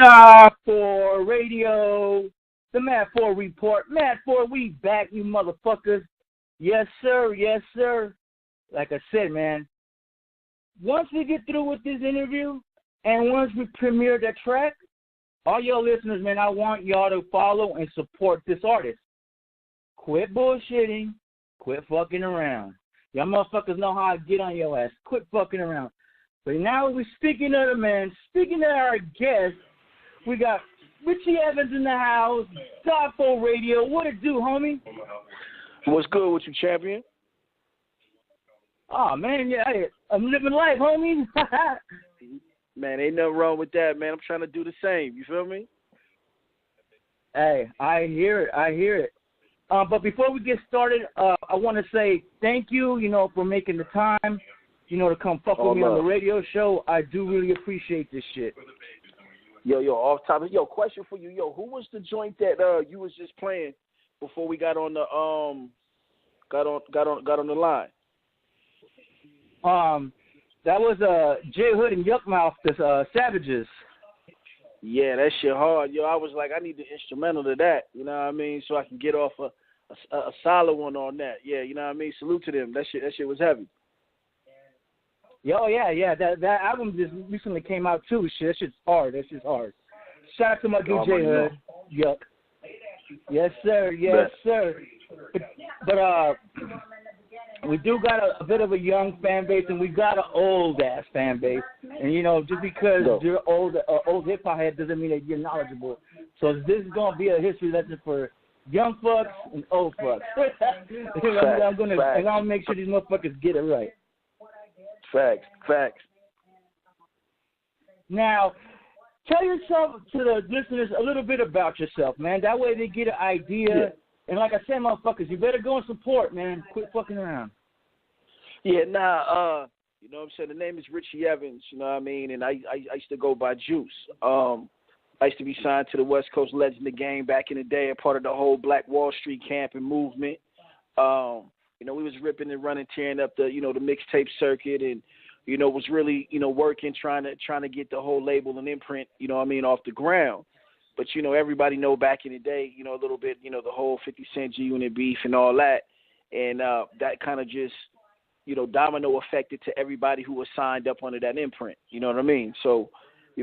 Die4 Radio, the Mad 4 Report. Mad 4, we back, you motherfuckers. Yes, sir. Yes, sir. Like I said, man, once we get through with this interview and once we premiere that track, all y'all listeners, man, I want y'all to follow and support this artist. Quit bullshitting. Quit fucking around. Y'all motherfuckers know how I get on your ass. Quit fucking around. But now we're speaking of the man, speaking of our guest, we got Richie Evans in the house, Die4 Radio. What it do, homie? What's good with you, champion? Oh, man, yeah, I'm living life, homie. Man, ain't nothing wrong with that, man. I'm trying to do the same. You feel me? Hey, I hear it. But before we get started, I want to say thank you, for making the time, to come fuck with me on the radio show. I do really appreciate this shit. Yo, off topic. Yo, question for you. Yo, who was the joint that you was just playing before we got on the got on the line? That was J Hood and Yuckmouth, the Savages. Yeah, that shit hard. Yo, I was like, I need the instrumental to that. You know what I mean? So I can get off a solid one on that. Yeah, you know what I mean? Salute to them. That shit was heavy. Yo, yeah. That album just recently came out too. Shit, that shit's hard. Shout out to my dude J Hood. Yuck. Yes, sir. Yes, sir. But we do got a bit of a young fan base, and we got an old ass fan base. And just because you're old hip hop head doesn't mean that you're knowledgeable. So this is gonna be a history lesson for young fucks and old fucks. I'm gonna make sure these motherfuckers get it right. Facts. Now, tell yourself to the listeners a little bit about yourself, man. That way they get an idea. Yeah. And like I said, motherfuckers, you better go and support, man. Quit fucking around. Yeah, you know what I'm saying? The name is Richie Evans, you know what I mean? And I used to go by Juice. I used to be signed to the West Coast Legends of the Game back in the day, a part of the whole Blackwall Street camp and movement. We was ripping and running, tearing up the mixtape circuit, and was really working, trying to get the whole label and Imprint, off the ground. But everybody know back in the day, a little bit, the whole 50 Cent G-Unit beef and all that, and that kind of just domino affected to everybody who was signed up under that Imprint. You know what I mean? So,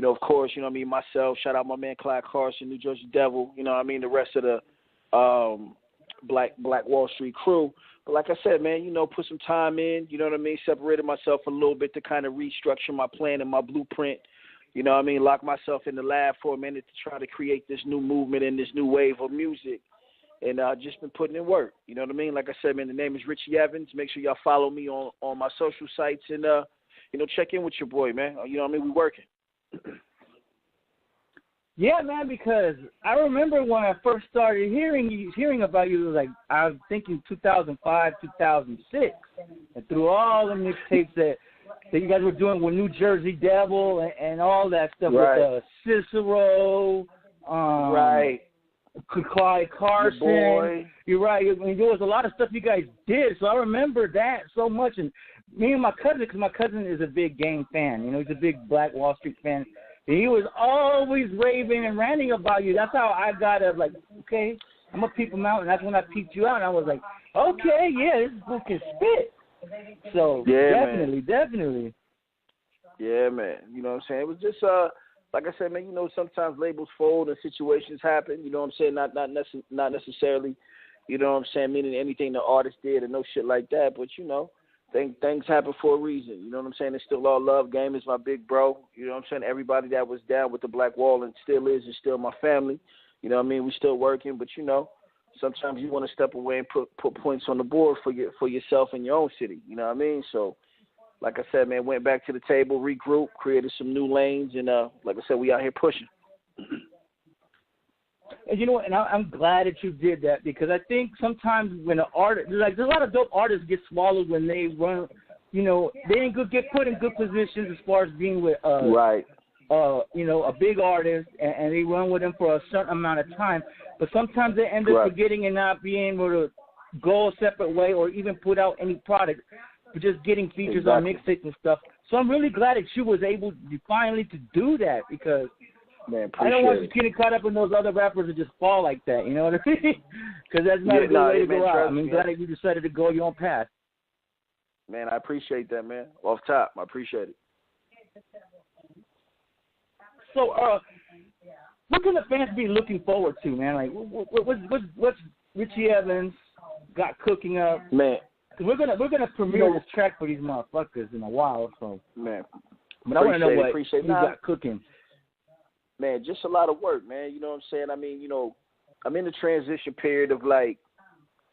of course, myself, shout out my man Clyde Carson, New Jersey Devil, the rest of the Black Wall Street crew. But like I said, man, put some time in, separated myself a little bit to kind of restructure my plan and my blueprint, lock myself in the lab for a minute to try to create this new movement and this new wave of music. And just been putting in work, you know what I mean? Like I said, man, the name is Richie Evans. Make sure y'all follow me on my social sites and, check in with your boy, man. You know what I mean? We working. Yeah, man, because I remember when I first started hearing about you, like I was thinking 2005, 2006, and through all the mixtapes that you guys were doing with New Jersey Devil and all that stuff with Cicero, right. Clyde Carson. Boy. You're right. I mean, there was a lot of stuff you guys did, so I remember that so much. And me and my cousin, because my cousin is a big Game fan, he's a big Black Wall Street fan. And he was always raving and ranting about you. That's how I got it. Like, okay, I'm going to peep him out. And that's when I peeped you out. And I was like, okay, yeah, this book can spit. So, yeah, definitely. Yeah, man. You know what I'm saying? It was just, like I said, man, sometimes labels fold and situations happen. You know what I'm saying? Not necessarily, meaning anything the artist did or no shit like that. But, things happen for a reason. You know what I'm saying? It's still all love. Game is my big bro. You know what I'm saying? Everybody that was down with the Black Wall and still is my family. You know what I mean? We still working, but sometimes you want to step away and put points on the board for yourself in your own city. You know what I mean? So, like I said, man, went back to the table, regrouped, created some new lanes, and like I said, we out here pushing. And and I'm glad that you did that, because I think sometimes when an artist, there's a lot of dope artists get swallowed when they run, they ain't get put in good positions as far as being with right. A big artist, and they run with them for a certain amount of time. But sometimes they end up forgetting and not being able to go a separate way or even put out any product, but just getting features on mixtapes and stuff. So I'm really glad that you was able finally to do that, because Man, appreciate I don't want you it. getting caught up in those other rappers that just fall like that. You know what I mean? Because that's not a good way to go out. I mean, glad that you decided to go your own path. Man, I appreciate that, man. Off top, I appreciate it. So, what can the fans be looking forward to, man? Like, what's Richie Evans got cooking up? Man, we're gonna premiere this track for these motherfuckers in a while, so. Man, but I want to know what you got cooking. Man, just a lot of work, man. You know what I'm saying? I mean, you know, I'm in the transition period of like,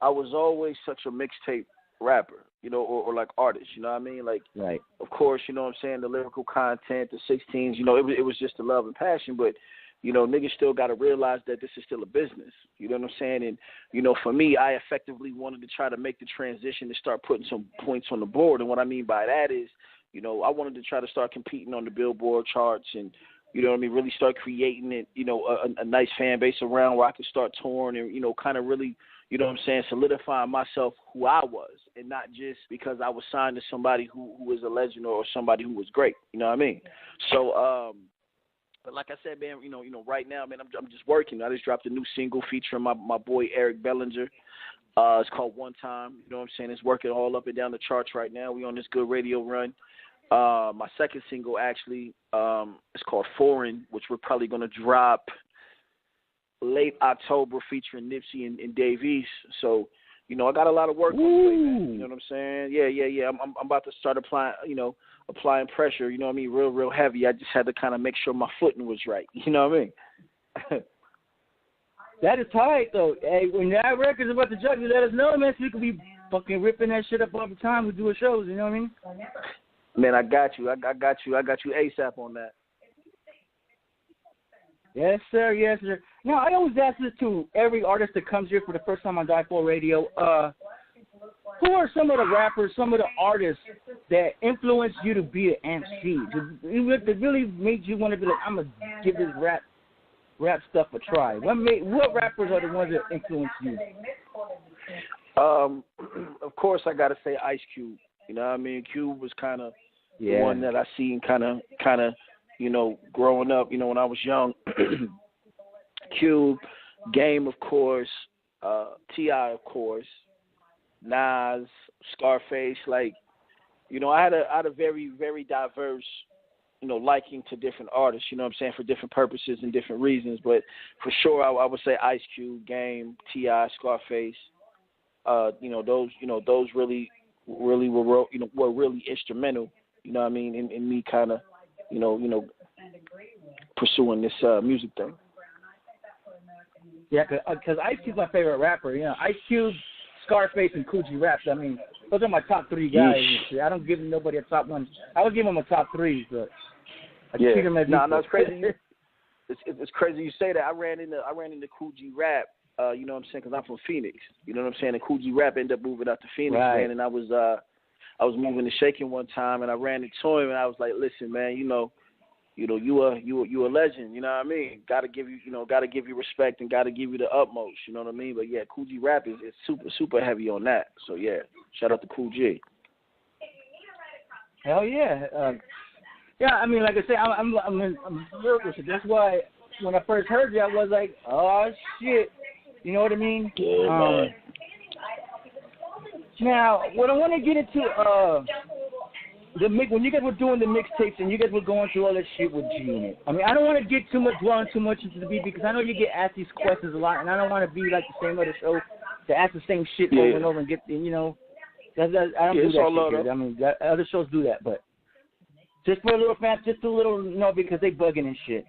I was always such a mixtape rapper, you know, or like artist, you know what I mean? Like, right. Of course, you know what I'm saying, the lyrical content, the 16s, you know, it was just the love and passion, but, you know, niggas still got to realize that this is still a business, you know what I'm saying? And, you know, for me, I effectively wanted to try to make the transition to start putting some points on the board, and what I mean by that is, you know, I wanted to try to start competing on the Billboard charts and, you know what I mean, really start creating it, you know, a nice fan base around where I could start touring and, you know, kind of really, you know what I'm saying, solidifying myself who I was, and not just because I was signed to somebody who was a legend or somebody who was great, you know what I mean? So, but like I said, man, you know, right now, man, I'm just working. I just dropped a new single featuring my boy Eric Bellinger. It's called One Time, you know what I'm saying? It's working all up and down the charts right now. We on this good radio run. My second single actually is called Foreign, which we're probably going to drop late October, featuring Nipsey and Dave East. So, you know, I got a lot of work on the way, man. You know what I'm saying? Yeah. I'm about to start applying pressure, you know what I mean, real heavy. I just had to kind of make sure my footing was right. You know what I mean? That is tight, though. Hey, when that record's about to drop, you let us know, man, so we can be fucking ripping that shit up all the time. We do shows, you know what I mean? Man, I got you. I got you ASAP on that. Yes, sir. Yes, sir. Now, I always ask this to every artist that comes here for the first time on Die4 Radio. Who are some of the rappers, some of the artists that influenced you to be an MC? That really made you want to be like, I'm going to give this rap stuff a try. What rappers are the ones that influenced you? Of course, I got to say Ice Cube. You know what I mean? Cube was kind of the one that I seen kind of, you know, growing up, you know, when I was young. Cube, Game, of course, T.I., of course, Nas, Scarface. Like, you know, I had a very, very diverse, you know, liking to different artists, you know what I'm saying, for different purposes and different reasons. But for sure, I would say Ice Cube, Game, T.I., Scarface. You know, those really were really instrumental, you know what I mean, in me kind of, you know, pursuing this music thing. Yeah, because Ice Cube's my favorite rapper. You know, Ice Cube, Scarface, and Coogee Raps. I mean, those are my top three guys. I don't give nobody a top one. I would give them a top three, but I treat them as equal. No, it's crazy. It's crazy you say that. I ran into Coogee Rap. You know what I'm saying? Because I'm from Phoenix. You know what I'm saying? And Coogee Rap ended up moving out to Phoenix, man. And I was moving to Shaking one time, and I ran into him, and I was like, "Listen, man, you a legend. You know what I mean? Got to give you respect, and got to give you the utmost. You know what I mean? But yeah, Coogee Rap is super heavy on that. So yeah, shout out to Coogee. Hell yeah. Yeah, I mean, like I say, I'm lyrical, so that's why when I first heard you, I was like, oh shit. You know what I mean? Yeah, man. Now, what I want to get into, when you guys were doing the mixtapes and you guys were going through all that shit with G in it. I mean, I don't want to get dwelling too much into the beat because I know you get asked these questions a lot, and I don't want to be like the same other show to ask the same shit over and over and get, you know, I don't do that shit here. I mean, other shows do that, but just for a little fans, just a little, you know, because they bugging and shit.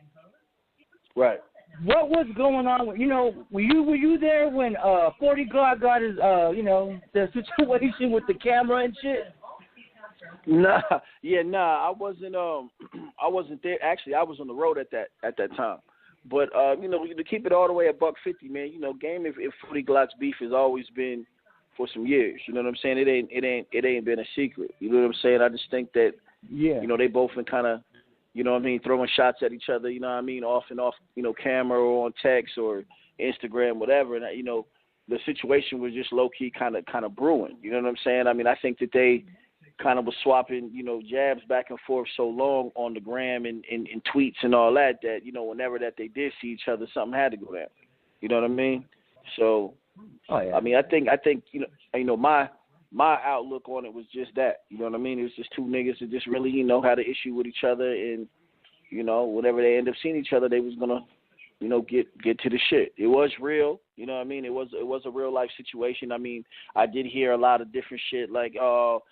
Right. What was going on? You know, were you there when 40 Glock got his, you know, the situation with the camera and shit? Nah, I wasn't there. Actually, I was on the road at that time. But you know, to keep it all the way at $150, man. You know, Game if 40 Glock's beef has always been for some years. You know what I'm saying? It ain't been a secret. You know what I'm saying? I just think that you know, they both been kind of, you know what I mean, throwing shots at each other, you know what I mean, off and off, you know, camera or on text or Instagram, whatever. And, you know, the situation was just low-key kind of brewing. You know what I'm saying? I mean, I think that they, kind of was swapping, jabs back and forth so long on the gram and tweets and all that, whenever that they did see each other, something had to go down. You know what I mean? So, I mean, I think my outlook on it was just that. You know what I mean? It was just two niggas that just really, had an issue with each other, and whenever they end up seeing each other, they was gonna, get to the shit. It was real. You know what I mean? It was a real life situation. I mean, I did hear a lot of different shit like, well,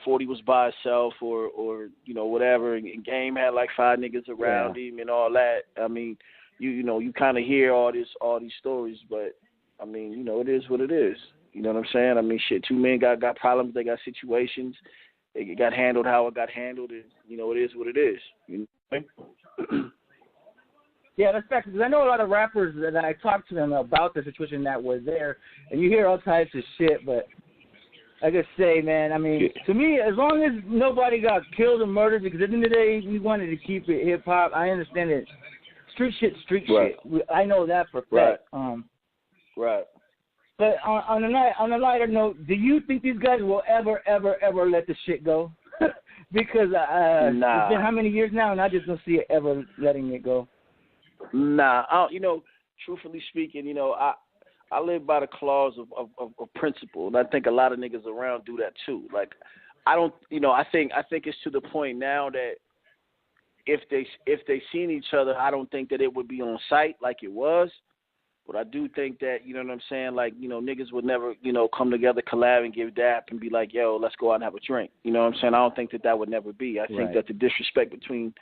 40 was by himself or whatever, and Game had like 5 niggas around him and all that. I mean, you kind of hear all these stories, but I mean, it is what it is. You know what I'm saying? I mean, shit, 2 men got problems, they got situations, it got handled how it got handled, and it is what it is. You know what I mean? Yeah, that's fact, because I know a lot of rappers that I talked to them about the situation that was there, and you hear all types of shit, but like I say, man, I mean, to me, as long as nobody got killed or murdered, because at the end of the day, we wanted to keep it hip-hop, I understand it. Street shit. I know that for a fact. Right. But on a lighter note, do you think these guys will ever let the shit go? Because nah. It's been how many years now, and I just don't see it ever letting it go. Nah, truthfully speaking, I live by the clause of principle, and I think a lot of niggas around do that too. Like, I don't, I think it's to the point now that if they seen each other, I don't think that it would be on sight like it was. But I do think that, you know what I'm saying, like, niggas would never, come together, collab, and give dap and be like, yo, let's go out and have a drink. You know what I'm saying? I don't think that would never be. I think that the disrespect between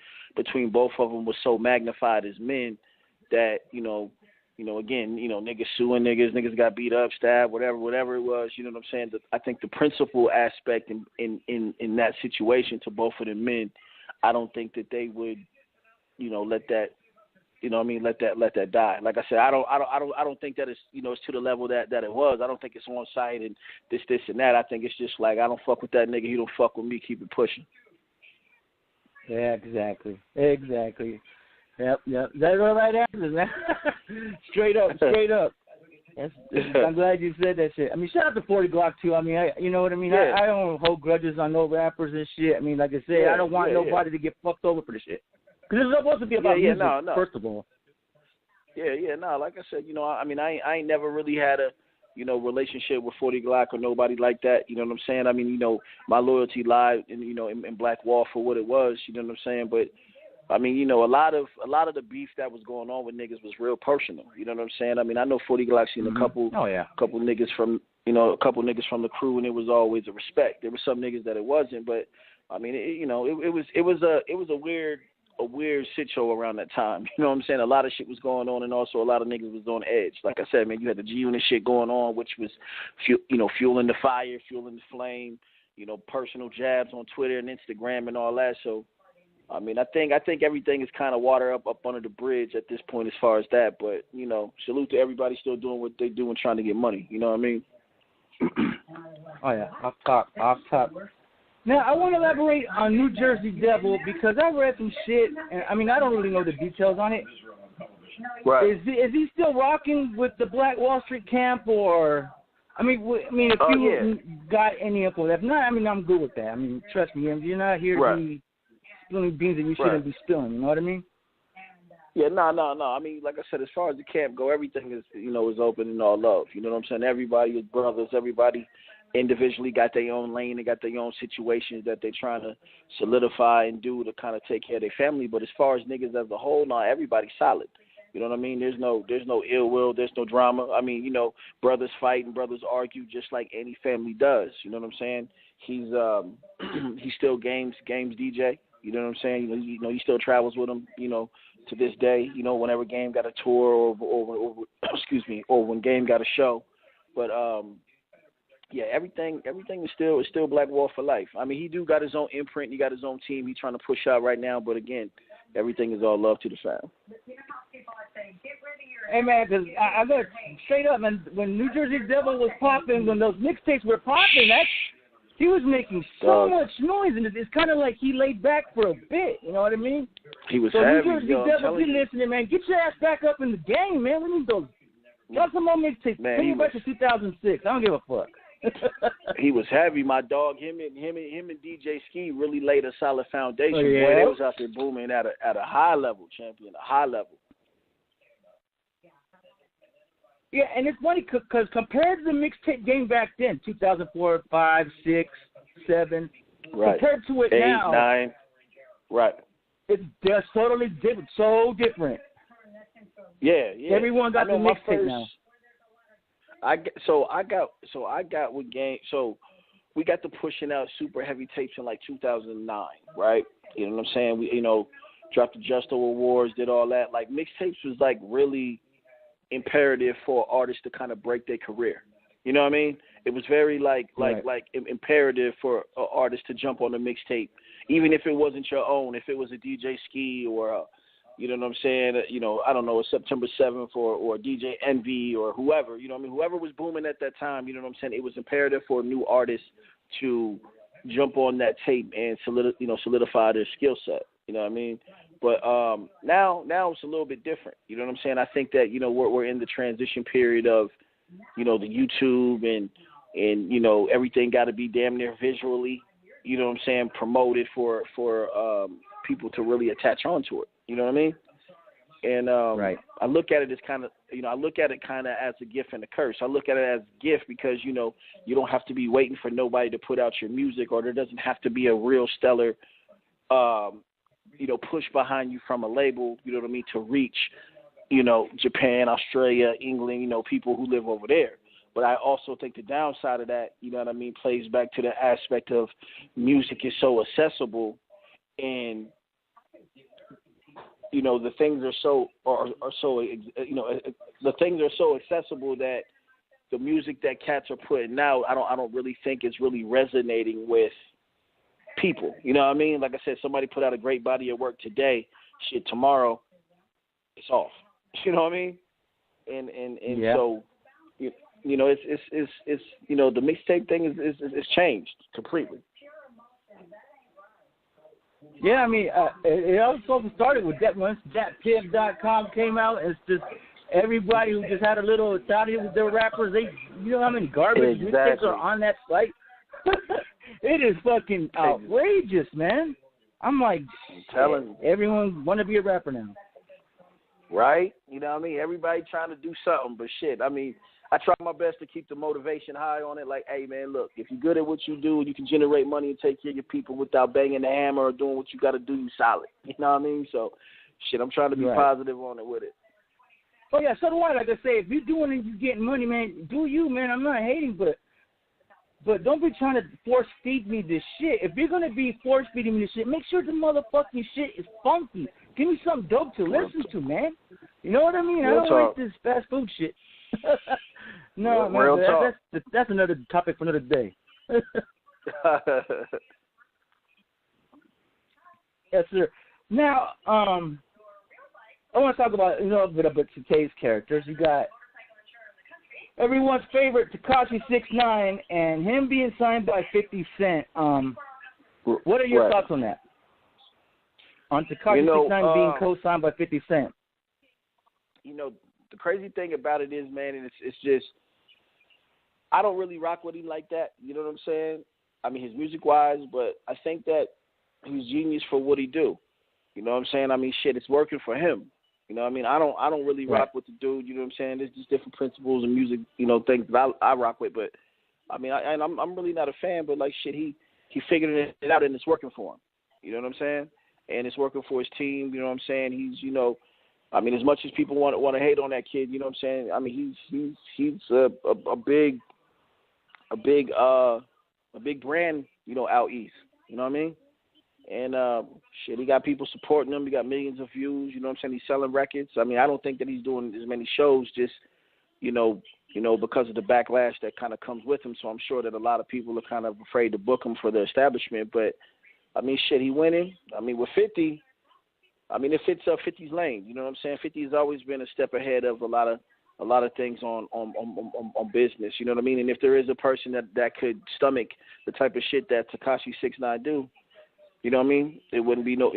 both of them was so magnified as men that, again, niggas suing niggas got beat up, stabbed, whatever it was, you know what I'm saying? I think the principal aspect in that situation to both of them men, I don't think that they would, let that, let that die. Like I said, I don't think that it's, it's to the level that it was. I don't think it's on site and this and that. I think it's just like, I don't fuck with that nigga, he don't fuck with me, keep it pushing. Yeah, exactly. Yep. That's all right answers, man. Straight up. I'm glad you said that shit. I mean, shout out to 40 Glock too. I mean, you know what I mean? Yeah. I don't hold grudges on no rappers and shit. I mean, like I said, I don't want nobody to get fucked over for the shit. Because it's supposed to be about music, first of all. Like I said, I mean, I ain't never really had a, relationship with 40 Glock or nobody like that. You know what I'm saying? I mean, my loyalty lied in Blackwall for what it was. You know what I'm saying? But I mean, a lot of the beef that was going on with niggas was real personal. You know what I'm saying? I mean, I know 40 Glock seen a couple niggas from the crew, and it was always a respect. There were some niggas that it wasn't, but I mean, it was a weird shit show around that time. You know what I'm saying? A lot of shit was going on, and also a lot of niggas was on edge. Like I said, man, you had the G-Unit shit going on, which was, fueling the fire, fueling the flame, personal jabs on Twitter and Instagram and all that. So, I mean, I think everything is kind of water up under the bridge at this point as far as that. But, salute to everybody still doing what they do and trying to get money. You know what I mean? Oh, yeah. Off top. Now, I want to elaborate on New Jersey Devil because I read some shit, and I mean, I don't really know the details on it. Right. Is he still rocking with the Black Wall Street camp, or I mean, if you got any info, if not, I mean, I'm good with that. I mean, trust me, you're not here to be spilling beans that you shouldn't be spilling. You know what I mean? Yeah, no. I mean, like I said, as far as the camp go, everything is, is open and all love. You know what I'm saying? Everybody is brothers. Everybody individually got their own lane. They got their own situations that they're trying to solidify and do to kind of take care of their family. But as far as niggas as a whole, no, everybody's solid. You know what I mean? There's no ill will. There's no drama. I mean, brothers fight and brothers argue just like any family does. You know what I'm saying? He's still games DJ. You know what I'm saying? He still travels with him. To this day. Whenever Game got a tour or or when Game got a show. But everything is still Blackwall for life. I mean, he do got his own imprint. He got his own team. He's trying to push out right now. But again, everything is all love to the fam. Hey man, because I got straight up, man. When New Jersey Devil was popping, when those mixtapes were popping, he was making so much noise, and it's kind of like he laid back for a bit. You know what I mean? He was so heavy. New Jersey Devil, you listening, man? Get your ass back up in the game, man. We need those. Got some more mixtapes. Bring it back to 2006. I don't give a fuck. He was heavy, my dog. Him and DJ Ski really laid a solid foundation. Oh, yeah? Boy, they was out there booming at a high level, champion, a high level. Yeah, and it's funny because compared to the mixtape game back then, 2004, 5, 6, 7, right, compared to it 8, now, 9, right, it's just totally different, so different. Yeah. Everyone got the mixtape now. I got with game. So we got to pushing out super heavy tapes in like 2009, right? You know what I'm saying? We dropped the Justo Awards, did all that. Like mixtapes was like really imperative for artists to kind of break their career. You know what I mean? It was very like imperative for artists to jump on the mixtape, even if it wasn't your own. If it was a DJ Ski or you know what I'm saying? I don't know, a September 7th or DJ Envy or whoever. You know what I mean? Whoever was booming at that time. You know what I'm saying? It was imperative for new artists to jump on that tape and solidify their skill set. You know what I mean? But now it's a little bit different. You know what I'm saying? I think that we're in the transition period of the YouTube and everything got to be damn near visually, you know what I'm saying, promoted for people to really attach onto it. You know what I mean? And right. I look at it as kind of as a gift and a curse. I look at it as a gift because you don't have to be waiting for nobody to put out your music, or there doesn't have to be a real stellar push behind you from a label, you know what I mean, to reach, Japan, Australia, England, people who live over there. But I also think the downside of that, you know what I mean, plays back to the aspect of music is so accessible, and the things are so the things are so accessible that the music that cats are putting out, I don't really think it's really resonating with people. You know what I mean? Like I said, somebody put out a great body of work today, shit, tomorrow it's off. You know what I mean? And yeah. So it's the mixtape thing is changed completely. Yeah, I mean, it also started with that once DatPiff.com came out. It's just everybody who just had a little thought it was their rappers. You know how many garbage mixtapes are on that site? It is fucking outrageous, man. I'm like, everyone want to be a rapper now. Right? You know what I mean? Everybody trying to do something, but shit, I mean, I try my best to keep the motivation high on it. Like, hey, man, look, if you're good at what you do and you can generate money and take care of your people without banging the hammer or doing what you got to do, you solid. You know what I mean? So, shit, I'm trying to be positive on it with it. Oh, yeah, so do I. Like I say, if you're doing it and you're getting money, man, do you, man. I'm not hating, but don't be trying to force feed me this shit. If you're going to be force feeding me this shit, make sure the motherfucking shit is funky. Give me something dope to listen to, man. You know what I mean? I don't like this fast food shit. No, man, that's another topic for another day. Yes, sir. Now, I want to talk about a bit about today's characters. You got everyone's favorite Tekashi 6ix9ine and him being signed by 50 Cent. What are your thoughts on that? On Tekashi 6ix9ine being co-signed by 50 Cent. The crazy thing about it is, man, and it's just, I don't really rock with him like that. You know what I'm saying? I mean, his music-wise, but I think that he's genius for what he do. You know what I'm saying? I mean, shit, it's working for him. You know what I mean? I don't really rock with the dude. You know what I'm saying? There's just different principles and music, things that I rock with. But I mean, I'm really not a fan. But like shit, he figured it out and it's working for him. You know what I'm saying? And it's working for his team. You know what I'm saying? He's I mean, as much as people want to hate on that kid, you know what I'm saying? I mean, he's a big brand, out east. You know what I mean? And shit, he got people supporting him. He got millions of views. You know what I'm saying? He's selling records. I mean, I don't think that he's doing as many shows just, because of the backlash that kind of comes with him. So I'm sure that a lot of people are kind of afraid to book him for the establishment. But I mean, shit, he winning. I mean, with 50. I mean, it fits 50's lane. You know what I'm saying? 50 has always been a step ahead of a lot of things on business. You know what I mean? And if there is a person that could stomach the type of shit that Tekashi 6ix9ine do, you know what I mean? It wouldn't be no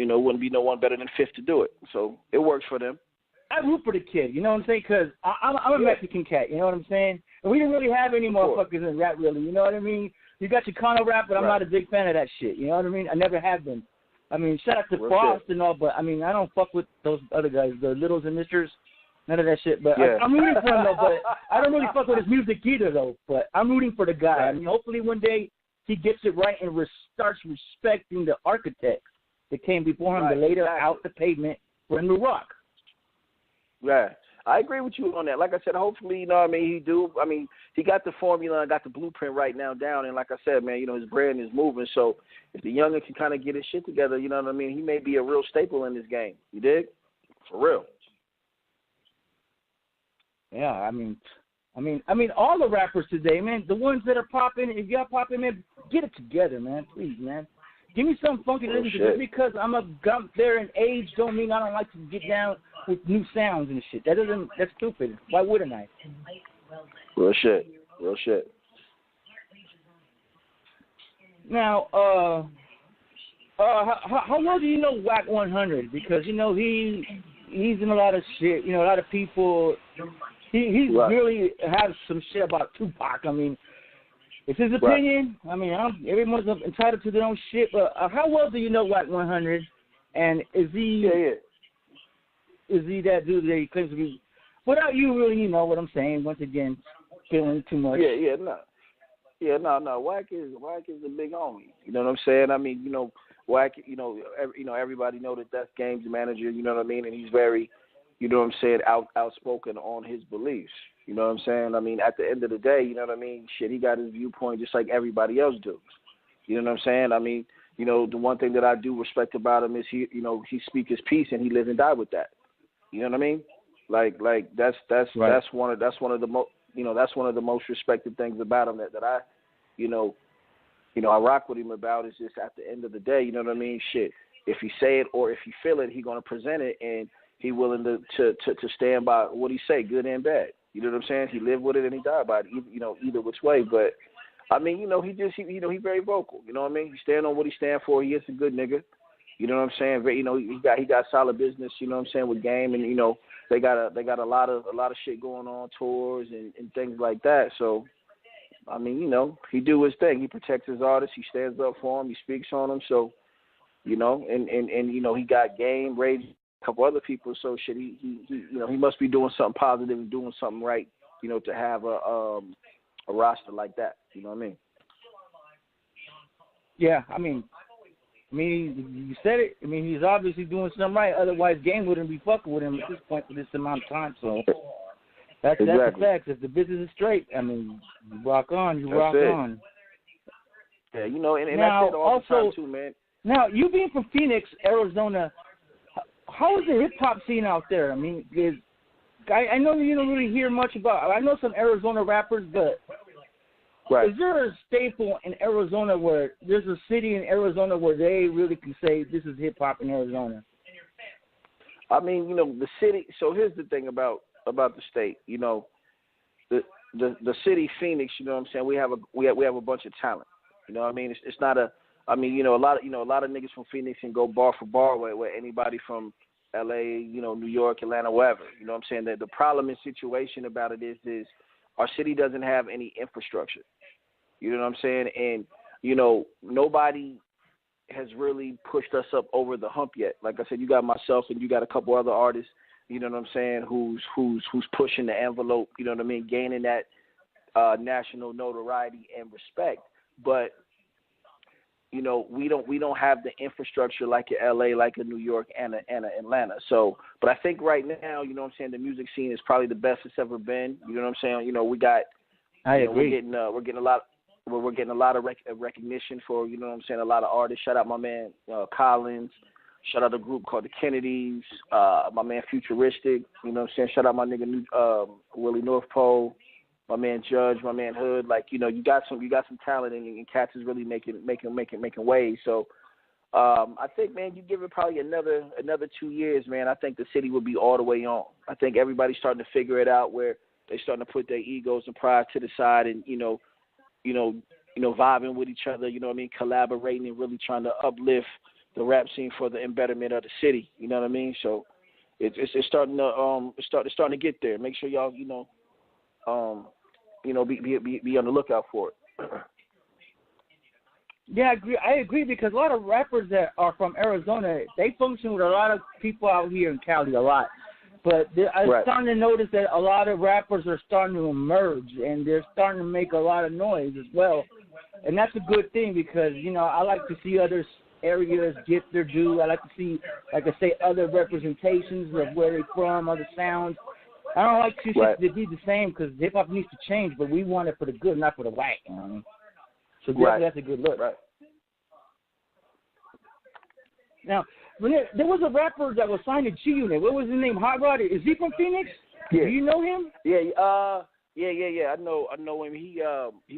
one better than Fifth to do it. So it works for them. I root for the kid. You know what I'm saying? Because I'm a Mexican cat. You know what I'm saying? And we didn't really have any motherfuckers in rap, really. You know what I mean? You got your Chicano rap, but I'm not a big fan of that shit. You know what I mean? I never have been. I mean, shout out to Frost and all, but I mean, I don't fuck with those other guys, the Littles and Misters, none of that shit. But I'm rooting for him, though, but I don't really fuck with his music either, though. But I'm rooting for the guy. I mean, hopefully one day he gets it right and starts respecting the architects that came before him to lay out the pavement for him to rock. Right. I agree with you on that. Like I said, hopefully, you know what I mean, he got the formula and got the blueprint right now down. And like I said, man, you know, his brand is moving. So if the youngin can kind of get his shit together, you know what I mean, he may be a real staple in this game. You dig? For real. Yeah, I mean, all the rappers today, man, the ones that are popping, if y'all popping, man, get it together, man, please, man. Give me some funky lyrics. Just because I'm a gump there in age don't mean I don't like to get down with new sounds and shit. That's stupid. Why wouldn't I? Real shit. Now, how well do you know Wack 100? Because, you know, he's in a lot of shit. You know, a lot of people, he really has some shit about Tupac. I mean, it's his opinion. I mean, everyone's entitled to their own shit. But how well do you know Wack 100? And is he that dude that he claims to be? Without you really, you know what I'm saying. Once again, feeling too much. No. Wack is a big homie. You know what I'm saying? I mean, you know, Wack. You know, everybody know that's Game's manager. You know what I mean? And he's very, you know what I'm saying, outspoken on his beliefs. You know what I'm saying? I mean, at the end of the day, you know what I mean? Shit, he got his viewpoint just like everybody else do. You know what I'm saying? I mean, you know, the one thing that I do respect about him is he speak his piece and he live and die with that. You know what I mean? Like that's one of the most respected things about him that I, I rock with him about is just at the end of the day, you know what I mean? Shit, if he say it or if he feel it, he gonna present it and he willing to stand by what he say, good and bad. You know what I'm saying? He lived with it and he died by it, either which way. But I mean, he very vocal. You know what I mean? He stand on what he stand for. He is a good nigga. You know what I'm saying? Very, he got solid business. You know what I'm saying, with Game, and they got a lot of shit going on, tours and things like that. So I mean, he do his thing. He protects his artists. He stands up for them. He speaks on them. So and he got Game, Rage, a couple other people. So shit, he must be doing something positive and doing something right. To have a roster like that. You know what I mean? Yeah, I mean, you said it. I mean, he's obviously doing something right. Otherwise, Game wouldn't be fucking with him at this point for this amount of time. So that's the fact. If the business is straight, I mean, you rock on. Yeah, and now, that's it all the time too, man. Now, you being from Phoenix, Arizona, how is the hip hop scene out there? I mean, I know you don't really hear much about. I know some Arizona rappers, but is there a staple in Arizona where there's a city in Arizona where they really can say this is hip hop in Arizona? I mean, the city. So here's the thing about the state. The city Phoenix. You know what I'm saying? We have a bunch of talent. You know what I mean? It's not a. I mean, a lot of niggas from Phoenix can go bar for bar where anybody from L.A., New York, Atlanta, wherever. You know what I'm saying? That the problem and situation about it is our city doesn't have any infrastructure. You know what I'm saying? And, nobody has really pushed us up over the hump yet. Like I said, you got myself and you got a couple other artists, you know what I'm saying, who's pushing the envelope, you know what I mean, gaining that national notoriety and respect. But we don't have the infrastructure like in LA, like in New York and Atlanta. So, but I think right now, you know what I'm saying, the music scene is probably the best it's ever been. You know what I'm saying? We got, I agree. We're getting a lot of recognition for, you know what I'm saying, a lot of artists. Shout out my man Collins. Shout out a group called the Kennedys. My man Futuristic. You know what I'm saying. Shout out my nigga Willie North Pole. My man Judge, my man Hood, you got some talent and cats is really making waves. So I think, man, you give it probably another 2 years, man. I think the city will be all the way on. I think everybody's starting to figure it out where they're starting to put their egos and pride to the side and vibing with each other. You know what I mean, collaborating and really trying to uplift the rap scene for the embetterment of the city. You know what I mean? So it's starting to get there. Make sure y'all be on the lookout for it. Yeah, I agree because a lot of rappers that are from Arizona, they function with a lot of people out here in Cali a lot. But I'm starting to notice that a lot of rappers are starting to emerge, and they're starting to make a lot of noise as well. And that's a good thing because, I like to see other areas get their due. I like to see, like I say, other representations of where they're from, other sounds. I don't like shit to be the same because hip-hop needs to change, but we want it for the good, not for the whack. You know what I mean? So definitely that's a good look. Right. Now, there was a rapper that was signed to G Unit. What was his name? Hot Rod. Is he from Phoenix? Yeah. Do you know him? Yeah. I know him. He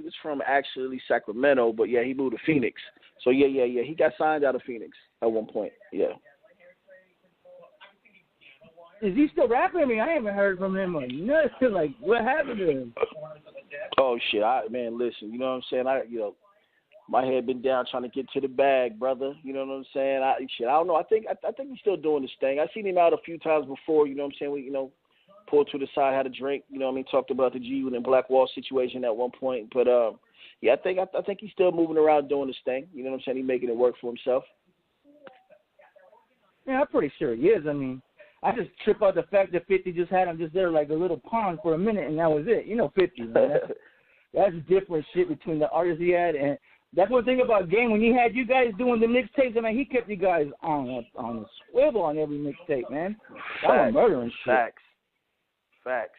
was from actually Sacramento, but yeah, he moved to Phoenix. So yeah. He got signed out of Phoenix at one point. Yeah. Is he still rapping? I mean, I haven't heard from him or nothing. Like, what happened to him? Oh shit, man, listen. You know what I'm saying? My head been down trying to get to the bag, brother. You know what I'm saying? I don't know. I think he's still doing this thing. I seen him out a few times before. You know what I'm saying? We pulled to the side, had a drink. You know what I mean? Talked about the G Unit and Blackwall situation at one point. But yeah, I think he's still moving around doing this thing. You know what I'm saying? He's making it work for himself. Yeah, I'm pretty sure he is. I mean, I just trip out the fact that 50 just had him just there like a little pawn for a minute, and that was it. 50, man. That's different shit between the artists he had, and that's one thing about Game. When he had you guys doing the mixtapes, I mean, he kept you guys on a swivel on every mixtape, man. That was murdering shit. Facts.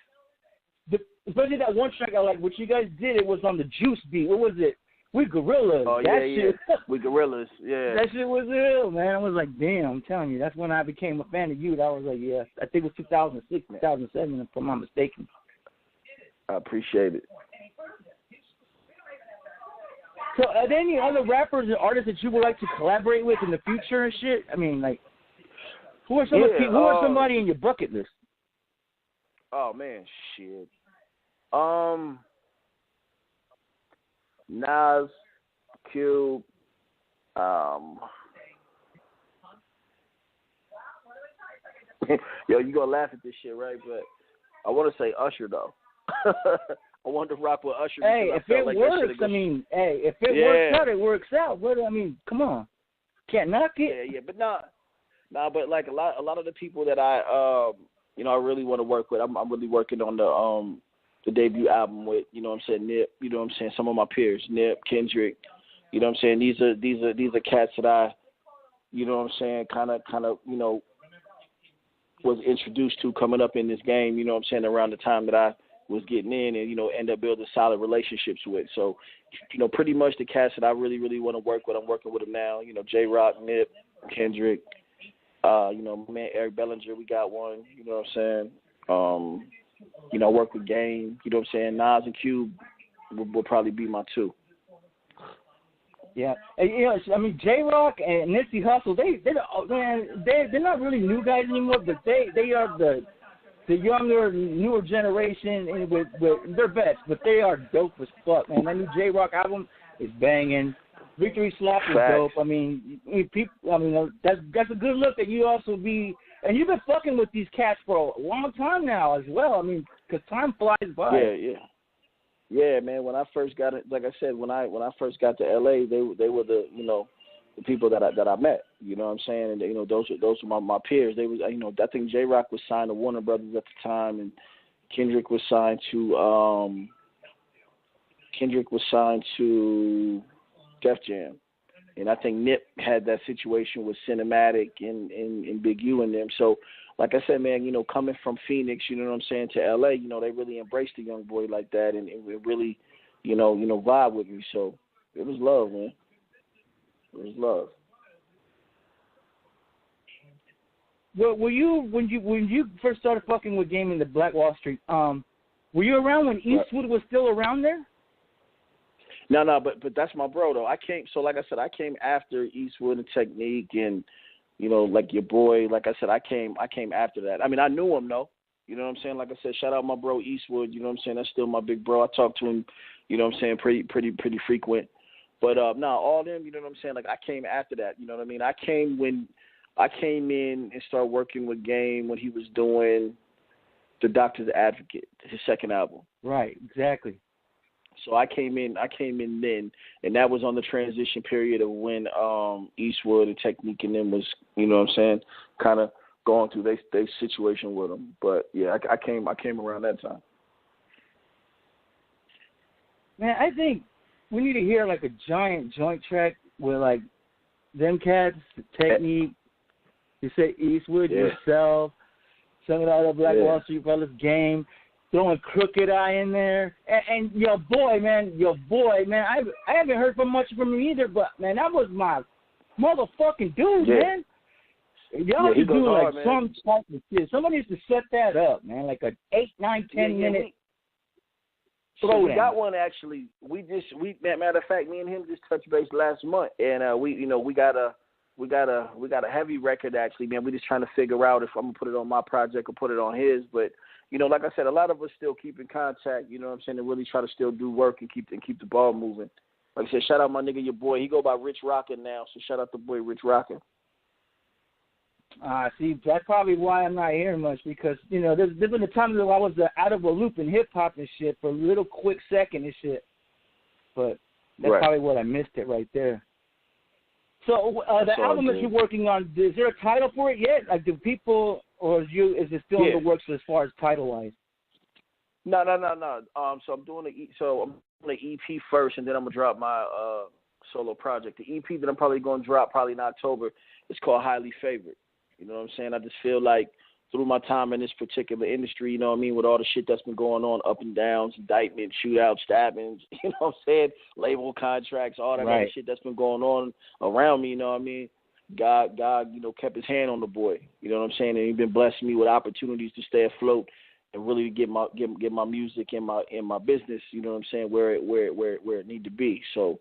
Especially that one track I like, what you guys did, it was on the Juice beat. What was it? We Gorillas. Oh, shit. We Gorillas, yeah. That shit was real, man. I was like, damn, I'm telling you. That's when I became a fan of you. I was like, yeah. I think it was 2006, 2007, if I'm not mistaken. I appreciate it. So are there any other rappers and artists that you would like to collaborate with in the future and shit? I mean, like, who are somebody in your bucket list? Oh, man, shit. Nas, Cube, yo, you gonna laugh at this shit, right? But I want to say Usher, though. I wanted to rock with Usher. Hey, if it works, I mean, if it works out, it works out. But I mean, come on, can't knock it. Yeah, but but like a lot of the people that I really want to work with, I'm really working on the debut album with, you know what I'm saying, Nip, you know what I'm saying, some of my peers, Nip, Kendrick, you know what I'm saying, these are cats that I, you know what I'm saying, kind of, was introduced to coming up in this game, you know what I'm saying, around the time that I was getting in and, end up building solid relationships with. So, pretty much the cats that I really, really want to work with, I'm working with them now, J-Rock, Nip, Kendrick, my man Eric Bellinger, we got one, you know what I'm saying, work with Game, you know what I'm saying, Nas and Cube will probably be my two. Yeah, and, I mean, J-Rock and Nipsey Hussle, they're not really new guys anymore, but they are the younger, newer generation, and with they're best, but they are dope as fuck, man. That new J-Rock album is banging. Victory Slap is dope. I mean, that's a good look that you also be, and you've been fucking with these cats for a long time now as well. I mean, because time flies by. Yeah, man. When I first got it, like I said, when I first got to LA, they were the the people that I met. You know what I'm saying? And those were my peers. They was I think J-Rock was signed to Warner Brothers at the time, and Kendrick was signed to Def Jam. And I think Nip had that situation with Cinematic and Big U and them. So, like I said, man, coming from Phoenix, you know what I'm saying, to LA, they really embraced a young boy like that and really, vibe with me. So it was love, man. It was love. Well, were you when you first started fucking with Game in the Blackwall Street? Were you around when Eastwood was still around there? No, but that's my bro though. I came after Eastwood and Technique and like your boy. Like I said, I came after that. I mean, I knew him though. You know what I'm saying? Like I said, shout out my bro Eastwood. You know what I'm saying? That's still my big bro. I talk to him. You know what I'm saying? Pretty frequent. But all them. You know what I'm saying? Like I came after that. You know what I mean? I came in and started working with Game when he was doing The Doctor's Advocate, his second album. Right. Exactly. So I came in then, and that was on the transition period of when Eastwood and Technique and them was, you know what I'm saying, kind of going through their situation with them. But yeah, I came around that time. Man, I think we need to hear like a giant joint track with like them cats, Technique. You say Eastwood, yourself, some of the other Blackwall Street Brothers, Game. Throwing Crooked Eye in there, and your boy, man, I haven't heard from much from him either, but man, that was my motherfucking dude, man. Y'all should do like some type of shit. Somebody needs to set that up, man, like a 8, 9, 10 minute. So we got one actually. Matter of fact, me and him just touched base last month, and we got a heavy record actually, man. We just trying to figure out if I'm gonna put it on my project or put it on his, but. You know, like I said, a lot of us still keep in contact, you know what I'm saying, and really try to still do work and keep the ball moving. Like I said, shout out my nigga, your boy. He go by Rich Rocker now, so shout out the boy Rich Rocker. See, that's probably why I'm not hearing much because, you know, there's been a time that I was out of a loop in hip-hop and shit for a little quick second and shit. But that's probably what I missed it right there. So the album that you're working on, is there a title for it yet? Like, do people, or is it still in the works as far as title-wise? No. So I'm doing the EP first, and then I'm gonna drop my solo project. The EP that I'm probably gonna drop in October is called Highly Favored. You know what I'm saying? I just feel like through my time in this particular industry, you know what I mean, with all the shit that's been going on, up and downs, indictments, shootouts, stabbings, you know what I'm saying, label contracts, all that other shit that's been going on around me, you know what I mean. God, you know, kept his hand on the boy, you know what I'm saying, and he's been blessing me with opportunities to stay afloat and really get my music and my business, you know what I'm saying, where it need to be. So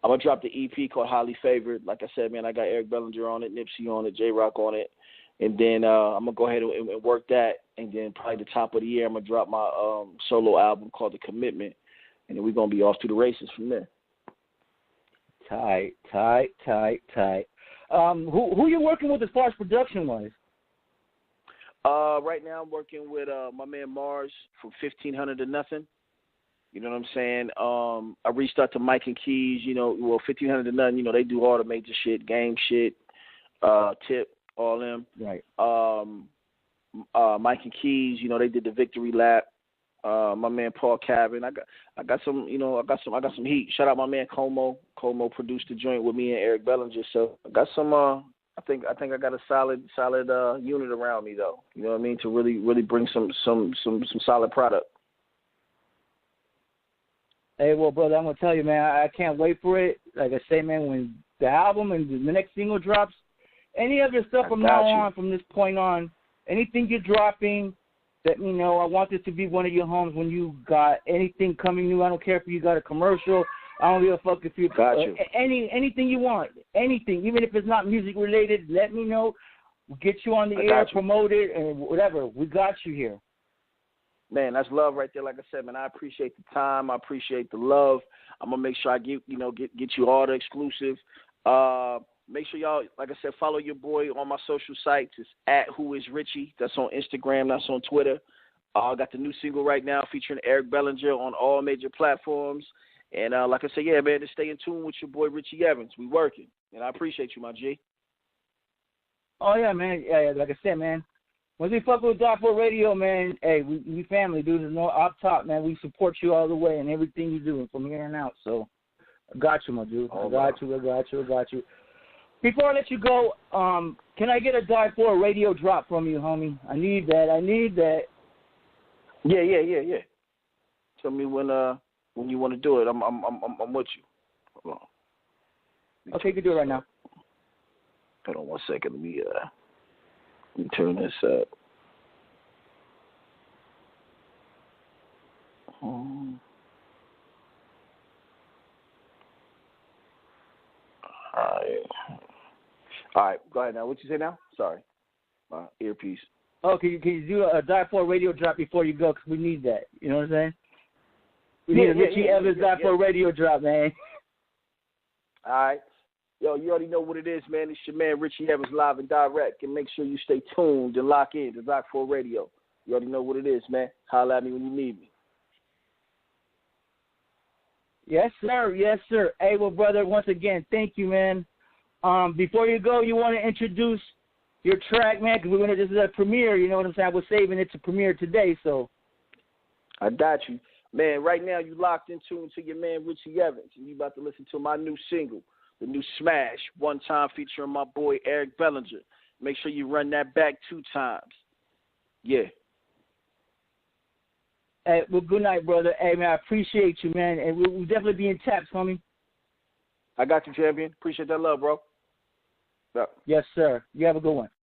I'm gonna drop the EP called Highly Favored. Like I said, man, I got Eric Bellinger on it, Nipsey on it, J-Rock on it. And then I'm going to go ahead and work that. And then probably the top of the year, I'm going to drop my solo album called The Commitment. And then we're going to be off to the races from there. Tight. Who you working with as far as production-wise? Right now I'm working with my man Mars from 1500 to Nothing. You know what I'm saying? I reached out to Mike and Keys, you know, 1500 to Nothing, you know, they do all the major shit, game shit, Tip. All them, right? Mike and Keys, you know, they did the Victory Lap. My man Paul Cabin, I got some heat. Shout out my man Como. Como produced the joint with me and Eric Bellinger. So I got some. I think I got a solid unit around me though. You know what I mean, to really bring some solid product. Hey, well, brother, I'm gonna tell you, man, I can't wait for it. Like I say, man, when the album and the next single drops. Any other stuff from now on, from this point on, anything you're dropping, let me know. I want this to be one of your homes when you got anything coming new. I don't care if you got a commercial. I don't give a fuck if you anything you want, anything, even if it's not music related. Let me know. We'll get you on the air, promote it, and whatever. We got you here. Man, that's love right there. Like I said, man, I appreciate the time. I appreciate the love. I'm gonna make sure I get you all the exclusive. Make sure y'all, like I said, follow your boy on my social sites. It's @WhoIsRichie. That's on Instagram. That's on Twitter. I got the new single right now featuring Eric Bellinger on all major platforms. And like I said, yeah, man, just stay in tune with your boy Richie Evans. We working. And I appreciate you, my G. Oh, yeah, man. Yeah, like I said, man, once we fuck with Die4 Radio, man, hey, we family, dude. There's no up top, man. We support you all the way and everything you're doing from here on out. So I got you, my dude. I got you. Before I let you go, can I get a Die4 Radio drop from you, homie? I need that. Yeah. Tell me when you want to do it. I'm with you. Hold on. Okay, you can do it right now. Hold on 1 second. Let me turn this up. All right, go ahead now. What you say now? Sorry. My earpiece. Oh, can you do a Die4 Radio drop before you go? Because we need that. You know what I'm saying? We need a Richie Evans Die4 Radio drop, man. All right. Yo, you already know what it is, man. It's your man Richie Evans live and direct. And make sure you stay tuned and lock in to Die4 Radio. You already know what it is, man. Holla at me when you need me. Yes, sir. Yes, sir. Hey, well, brother, once again, thank you, man. Before you go, you want to introduce your track, man, because this is a premiere, you know what I'm saying? I was saving it to premiere today, so. I got you. Man, right now you locked into your man Richie Evans, and you about to listen to my new single, the new smash, One Time, featuring my boy Eric Bellinger. Make sure you run that back 2 times. Yeah. Hey, well, good night, brother. Hey, man, I appreciate you, man, and we'll definitely be in taps, homie. I got you, champion. Appreciate that love, bro. Yeah. Yes, sir. You have a good one.